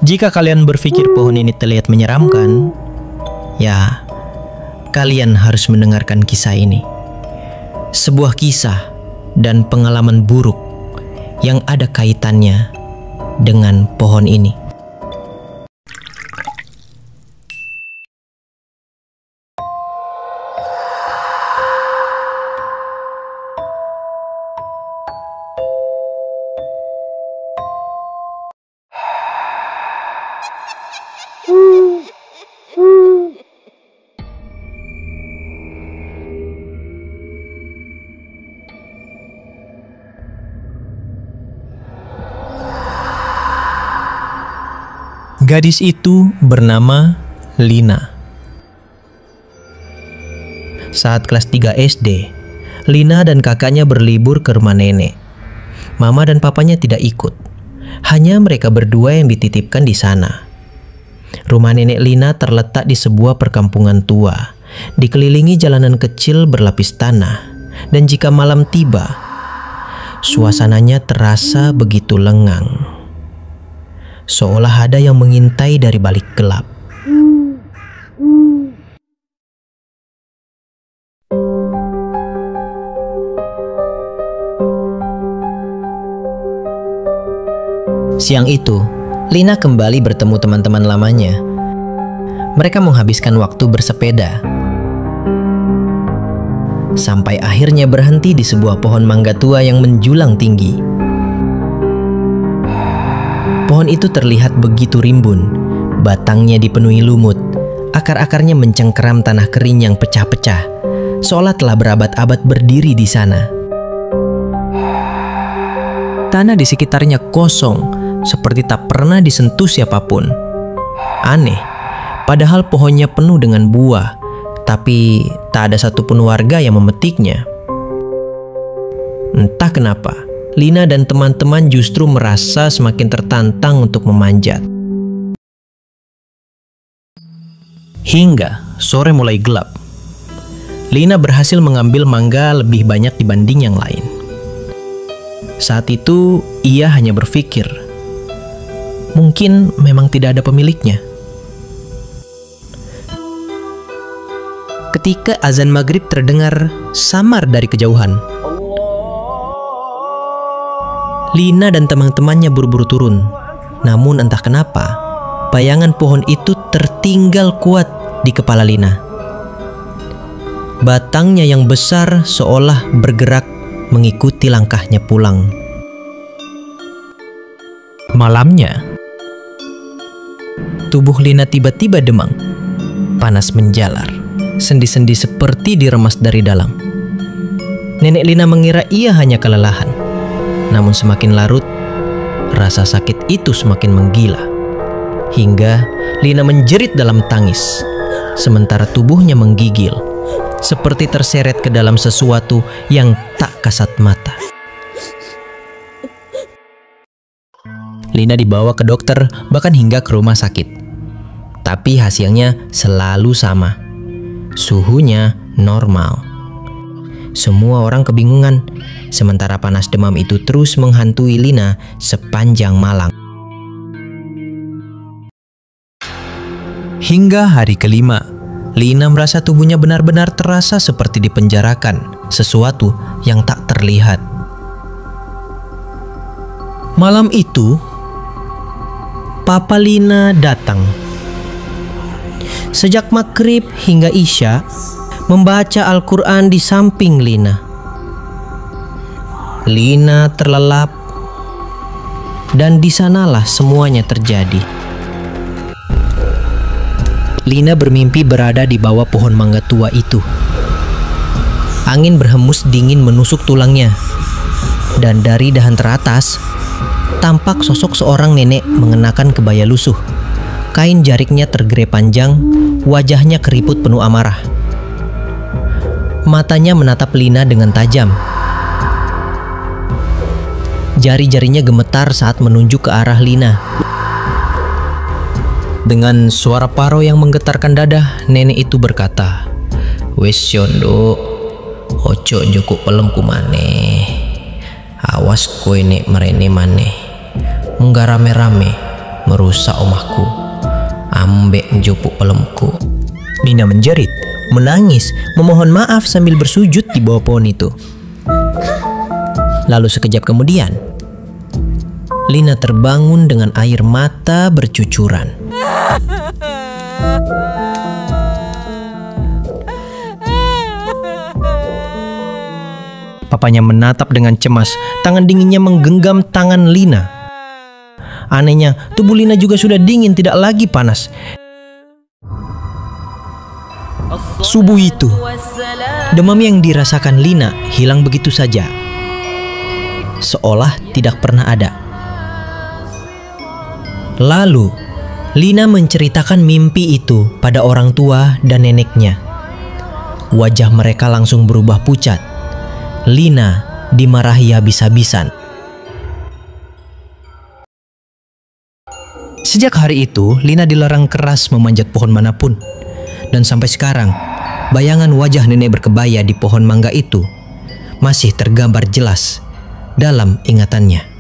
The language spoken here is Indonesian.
Jika kalian berpikir pohon ini terlihat menyeramkan, ya, kalian harus mendengarkan kisah ini. Sebuah kisah dan pengalaman buruk yang ada kaitannya dengan pohon ini. Gadis itu bernama Lina. Saat kelas 3 SD, Lina dan kakaknya berlibur ke rumah nenek. Mama dan papanya tidak ikut. Hanya mereka berdua yang dititipkan di sana. Rumah nenek Lina terletak di sebuah perkampungan tua, dikelilingi jalanan kecil berlapis tanah. Dan jika malam tiba, suasananya terasa begitu lengang. Seolah ada yang mengintai dari balik gelap. Siang itu, Lina kembali bertemu teman-teman lamanya. Mereka menghabiskan waktu bersepeda. Sampai akhirnya berhenti di sebuah pohon mangga tua yang menjulang tinggi. Pohon itu terlihat begitu rimbun, batangnya dipenuhi lumut, akar-akarnya mencengkeram tanah kering yang pecah-pecah, seolah telah berabad-abad berdiri di sana. Tanah di sekitarnya kosong, seperti tak pernah disentuh siapapun. Aneh, padahal pohonnya penuh dengan buah, tapi tak ada satupun warga yang memetiknya. Entah kenapa, Lina dan teman-teman justru merasa semakin tertantang untuk memanjat. Hingga sore mulai gelap, Lina berhasil mengambil mangga lebih banyak dibanding yang lain. Saat itu ia hanya berpikir, mungkin memang tidak ada pemiliknya. Ketika azan maghrib terdengar samar dari kejauhan, Lina dan teman-temannya buru-buru turun. Namun entah kenapa, bayangan pohon itu tertinggal kuat di kepala Lina. Batangnya yang besar seolah bergerak mengikuti langkahnya pulang. Malamnya, tubuh Lina tiba-tiba demam. Panas menjalar, sendi-sendi seperti diremas dari dalam. Nenek Lina mengira ia hanya kelelahan. Namun semakin larut, rasa sakit itu semakin menggila. Hingga Lina menjerit dalam tangis, sementara tubuhnya menggigil, seperti terseret ke dalam sesuatu yang tak kasat mata. Lina dibawa ke dokter, bahkan hingga ke rumah sakit. Tapi hasilnya selalu sama. Suhunya normal. Semua orang kebingungan, sementara panas demam itu terus menghantui Lina sepanjang malam. Hingga hari kelima, Lina merasa tubuhnya benar-benar terasa seperti dipenjarakan, sesuatu yang tak terlihat. Malam itu, Papa Lina datang. Sejak maghrib hingga isya, membaca Al-Quran di samping Lina. Lina terlelap, dan di sanalah semuanya terjadi. Lina bermimpi berada di bawah pohon mangga tua itu. Angin berhembus dingin menusuk tulangnya, dan dari dahan teratas tampak sosok seorang nenek mengenakan kebaya lusuh. Kain jariknya tergerai panjang, wajahnya keriput penuh amarah. Matanya menatap Lina dengan tajam. Jari-jarinya gemetar saat menunjuk ke arah Lina. Dengan suara paro yang menggetarkan dada, nenek itu berkata, "Wes yondo, ojo njukuk pelemku maneh. Awas kowe nek merene maneh. Munggah rame-rame, merusak omahku, ambek njupuk pelemku. Lina menjerit, menangis, memohon maaf sambil bersujud di bawah pohon itu. Lalu sekejap kemudian, Lina terbangun dengan air mata bercucuran. Papanya menatap dengan cemas, tangan dinginnya menggenggam tangan Lina. Anehnya, tubuh Lina juga sudah dingin, tidak lagi panas. Subuh itu, demam yang dirasakan Lina hilang begitu saja, seolah tidak pernah ada. Lalu, Lina menceritakan mimpi itu pada orang tua dan neneknya. Wajah mereka langsung berubah pucat. Lina dimarahi habis-habisan. Sejak hari itu, Lina dilarang keras memanjat pohon manapun. Dan sampai sekarang, bayangan wajah nenek berkebaya di pohon mangga itu masih tergambar jelas dalam ingatannya.